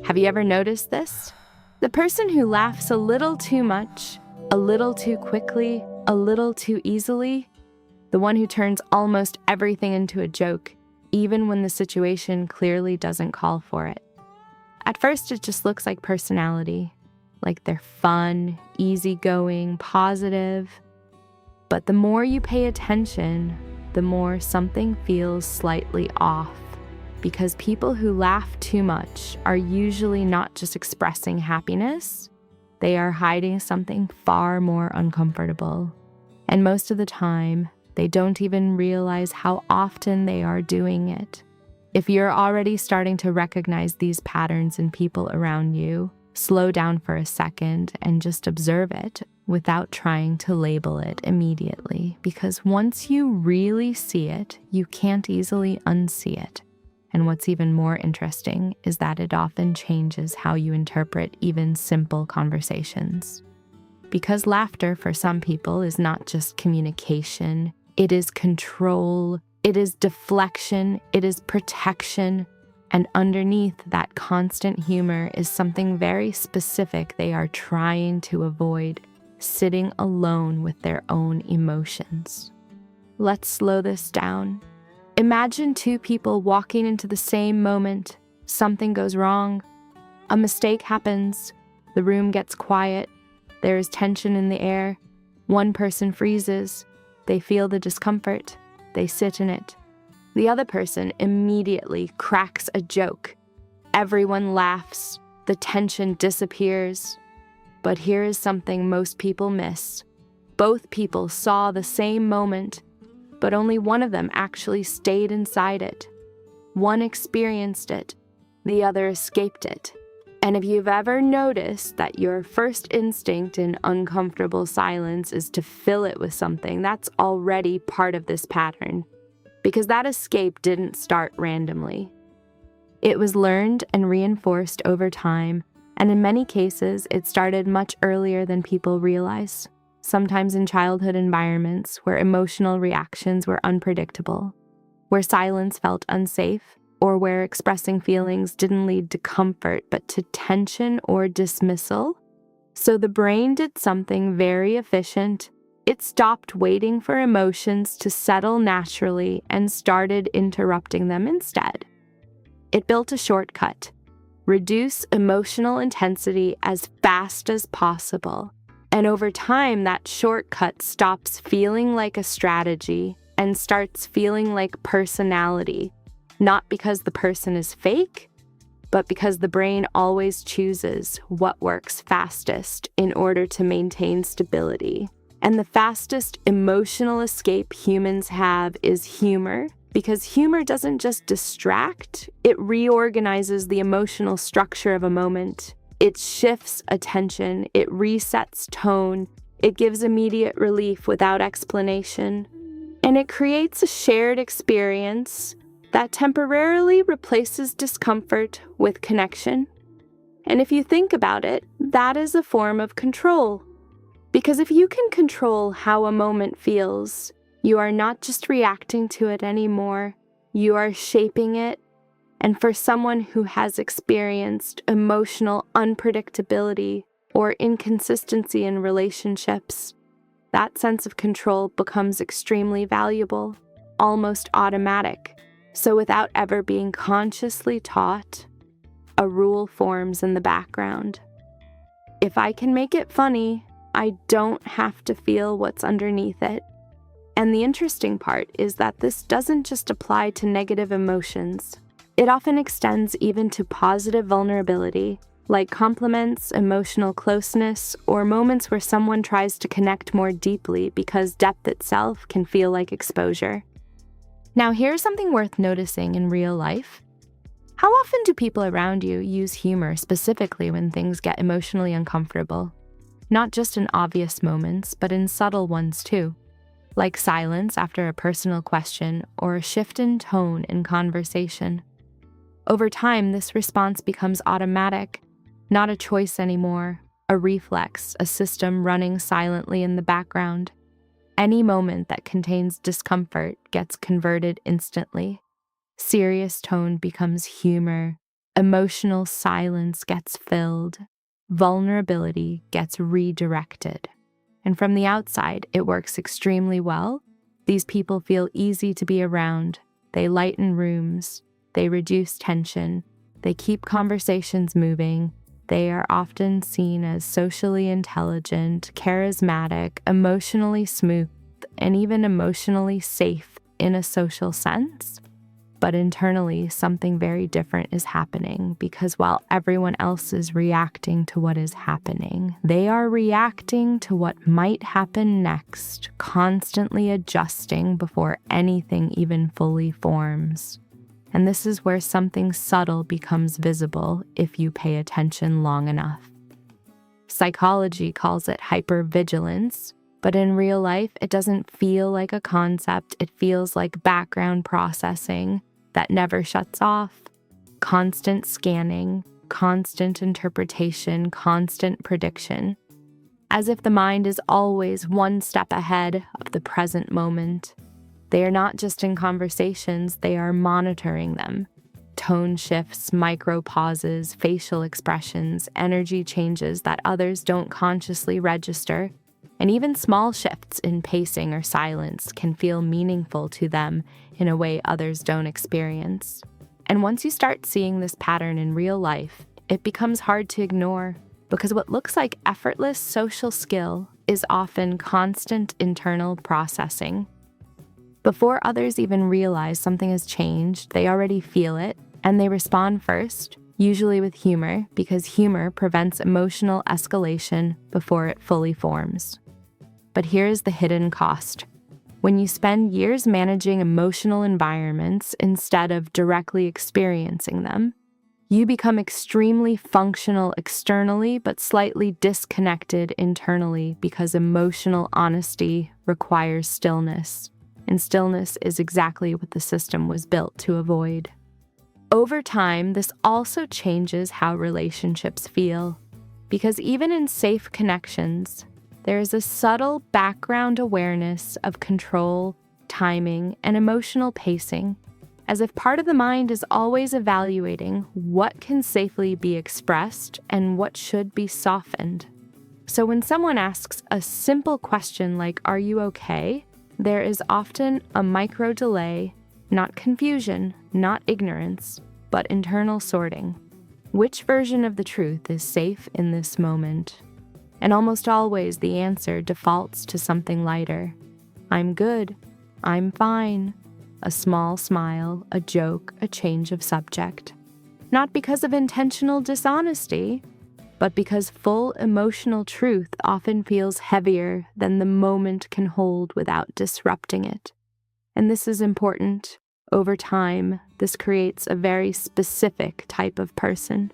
Have you ever noticed this? The person who laughs a little too much, a little too quickly, a little too easily, the one who turns almost everything into a joke, even when the situation clearly doesn't call for it. At first, it just looks like personality, like they're fun, easygoing, positive. But the more you pay attention, the more something feels slightly off. Because people who laugh too much are usually not just expressing happiness, they are hiding something far more uncomfortable. And most of the time, they don't even realize how often they are doing it. If you're already starting to recognize these patterns in people around you, slow down for a second and just observe it without trying to label it immediately. Because once you really see it, you can't easily unsee it. And what's even more interesting is that it often changes how you interpret even simple conversations. Because laughter for some people is not just communication, it is control, it is deflection, it is protection, and underneath that constant humor is something very specific they are trying to avoid, sitting alone with their own emotions. Let's slow this down. Imagine two people walking into the same moment. Something goes wrong. A mistake happens. The room gets quiet. There is tension in the air. One person freezes. They feel the discomfort. They sit in it. The other person immediately cracks a joke. Everyone laughs. The tension disappears. But here is something most people miss. Both people saw the same moment, but only one of them actually stayed inside it. One experienced it, the other escaped it. And if you've ever noticed that your first instinct in uncomfortable silence is to fill it with something, that's already part of this pattern, because that escape didn't start randomly. It was learned and reinforced over time, and in many cases, it started much earlier than people realize. Sometimes in childhood environments where emotional reactions were unpredictable, where silence felt unsafe, or where expressing feelings didn't lead to comfort but to tension or dismissal. So the brain did something very efficient. It stopped waiting for emotions to settle naturally and started interrupting them instead. It built a shortcut: reduce emotional intensity as fast as possible. And over time, that shortcut stops feeling like a strategy and starts feeling like personality, not because the person is fake, but because the brain always chooses what works fastest in order to maintain stability. And the fastest emotional escape humans have is humor, because humor doesn't just distract, it reorganizes the emotional structure of a moment. It shifts attention, it resets tone, it gives immediate relief without explanation, and it creates a shared experience that temporarily replaces discomfort with connection. And if you think about it, that is a form of control. Because if you can control how a moment feels, you are not just reacting to it anymore, you are shaping it. And for someone who has experienced emotional unpredictability or inconsistency in relationships, that sense of control becomes extremely valuable, almost automatic. So without ever being consciously taught, a rule forms in the background. If I can make it funny, I don't have to feel what's underneath it. And the interesting part is that this doesn't just apply to negative emotions. It often extends even to positive vulnerability, like compliments, emotional closeness, or moments where someone tries to connect more deeply because depth itself can feel like exposure. Now, here's something worth noticing in real life. How often do people around you use humor specifically when things get emotionally uncomfortable? Not just in obvious moments, but in subtle ones too, like silence after a personal question or a shift in tone in conversation. Over time, this response becomes automatic, not a choice anymore, a reflex, a system running silently in the background. Any moment that contains discomfort gets converted instantly. Serious tone becomes humor. emotional silence gets filled, vulnerability gets redirected. And from the outside, it works extremely well. These people feel easy to be around. They lighten rooms. They reduce tension. They keep conversations moving. They are often seen as socially intelligent, charismatic, emotionally smooth, and even emotionally safe in a social sense. But internally, something very different is happening, because while everyone else is reacting to what is happening, they are reacting to what might happen next, constantly adjusting before anything even fully forms. And this is where something subtle becomes visible if you pay attention long enough. Psychology calls it hypervigilance, but in real life, it doesn't feel like a concept. It feels like background processing that never shuts off, constant scanning, constant interpretation, constant prediction, as if the mind is always one step ahead of the present moment. They are not just in conversations, they are monitoring them. Tone shifts, micro pauses, facial expressions, energy changes that others don't consciously register, and even small shifts in pacing or silence can feel meaningful to them in a way others don't experience. And once you start seeing this pattern in real life, it becomes hard to ignore, because what looks like effortless social skill is often constant internal processing. Before others even realize something has changed, they already feel it, and they respond first, usually with humor, because humor prevents emotional escalation before it fully forms. But here's the hidden cost. When you spend years managing emotional environments instead of directly experiencing them, you become extremely functional externally but slightly disconnected internally, because emotional honesty requires stillness. And stillness is exactly what the system was built to avoid. Over time, this also changes how relationships feel, because even in safe connections, there is a subtle background awareness of control, timing, and emotional pacing, as if part of the mind is always evaluating what can safely be expressed and what should be softened. So when someone asks a simple question like, "Are you okay?" there is often a micro delay, not confusion, not ignorance, but internal sorting. Which version of the truth is safe in this moment? And almost always the answer defaults to something lighter. I'm good. I'm fine. A small smile, a joke, a change of subject. Not because of intentional dishonesty, but because full emotional truth often feels heavier than the moment can hold without disrupting it. And this is important. Over time, this creates a very specific type of person.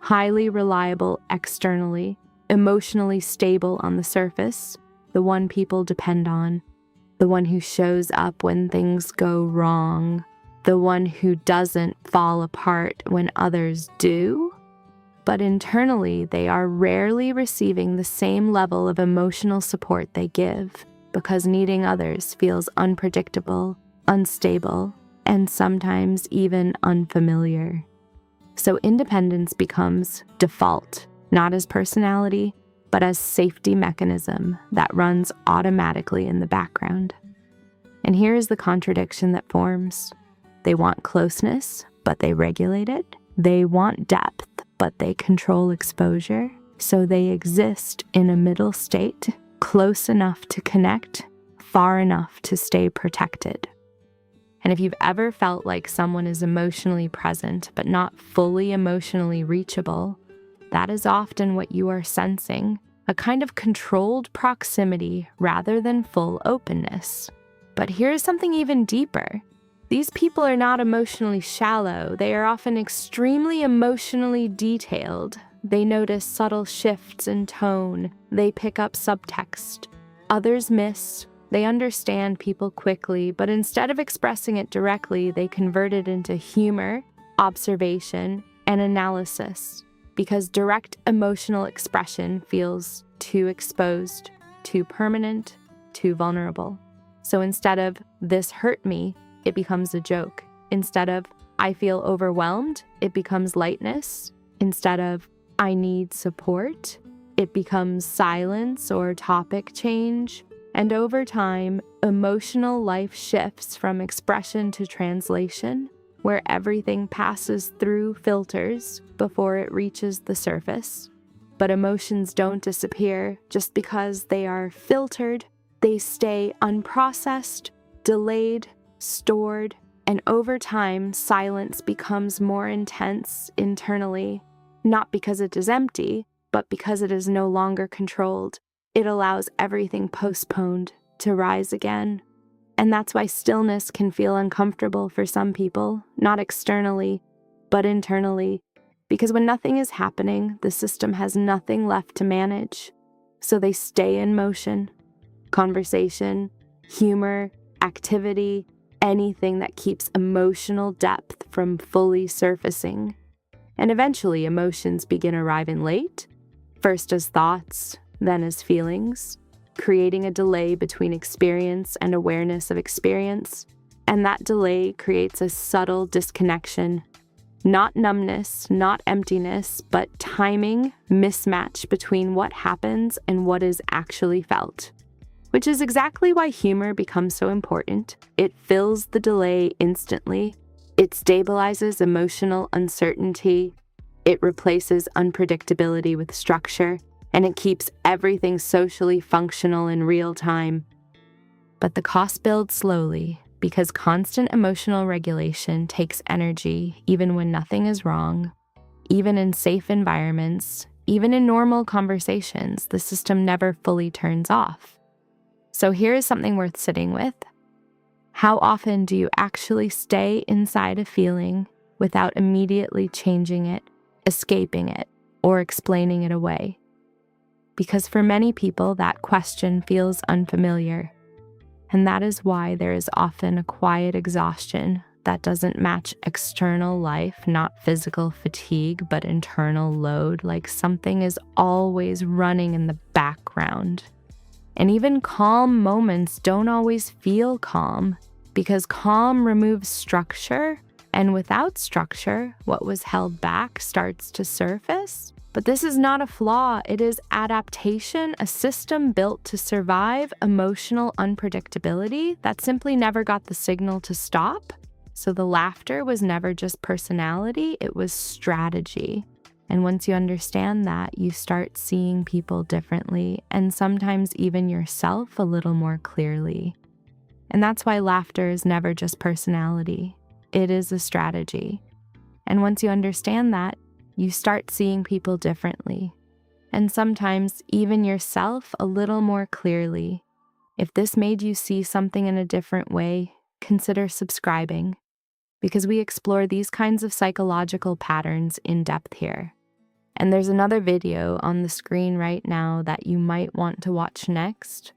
Highly reliable externally, emotionally stable on the surface, the one people depend on, the one who shows up when things go wrong, the one who doesn't fall apart when others do. But internally, they are rarely receiving the same level of emotional support they give, because needing others feels unpredictable, unstable, and sometimes even unfamiliar. So independence becomes default, not as personality, but as safety mechanism that runs automatically in the background. And here is the contradiction that forms. They want closeness, but they regulate it. They want depth, but they control exposure. So they exist in a middle state, close enough to connect, far enough to stay protected. And if you've ever felt like someone is emotionally present, but not fully emotionally reachable, that is often what you are sensing, a kind of controlled proximity rather than full openness. But here's something even deeper. These people are not emotionally shallow. They are often extremely emotionally detailed. They notice subtle shifts in tone. They pick up subtext. Others miss. They understand people quickly, but instead of expressing it directly, they convert it into humor, observation, and analysis, because direct emotional expression feels too exposed, too permanent, too vulnerable. So instead of "this hurt me," it becomes a joke. Instead of I feel overwhelmed, it becomes lightness. Instead of I need support, it becomes silence or topic change. And over time, emotional life shifts from expression to translation, where everything passes through filters before it reaches the surface. But emotions don't disappear just because they are filtered. They stay unprocessed, delayed, stored, and over time, silence becomes more intense internally, not because it is empty, but because it is no longer controlled. It allows everything postponed to rise again. And that's why stillness can feel uncomfortable for some people, not externally, but internally. Because when nothing is happening, the system has nothing left to manage. So they stay in motion. Conversation, humor, activity, anything that keeps emotional depth from fully surfacing. And eventually emotions begin arriving late, first as thoughts, then as feelings, creating a delay between experience and awareness of experience. And that delay creates a subtle disconnection. Not numbness, not emptiness, but timing mismatch between what happens and what is actually felt. Which is exactly why humor becomes so important. It fills the delay instantly. It stabilizes emotional uncertainty. It replaces unpredictability with structure, and it keeps everything socially functional in real time. But the cost builds slowly because constant emotional regulation takes energy even when nothing is wrong. Even in safe environments, even in normal conversations, the system never fully turns off. So here is something worth sitting with. How often do you actually stay inside a feeling without immediately changing it, escaping it, or explaining it away? Because for many people, that question feels unfamiliar. And that is why there is often a quiet exhaustion that doesn't match external life, not physical fatigue, but internal load, like something is always running in the background. And even calm moments don't always feel calm, because calm removes structure, and without structure, what was held back starts to surface. But this is not a flaw, it is adaptation, a system built to survive emotional unpredictability that simply never got the signal to stop. So the laughter was never just personality, it was strategy. And once you understand that, you start seeing people differently, and sometimes even yourself a little more clearly. And that's why laughter is never just personality, it is a strategy. And once you understand that, you start seeing people differently, and sometimes even yourself a little more clearly. If this made you see something in a different way, consider subscribing, because we explore these kinds of psychological patterns in depth here. And there's another video on the screen right now that you might want to watch next,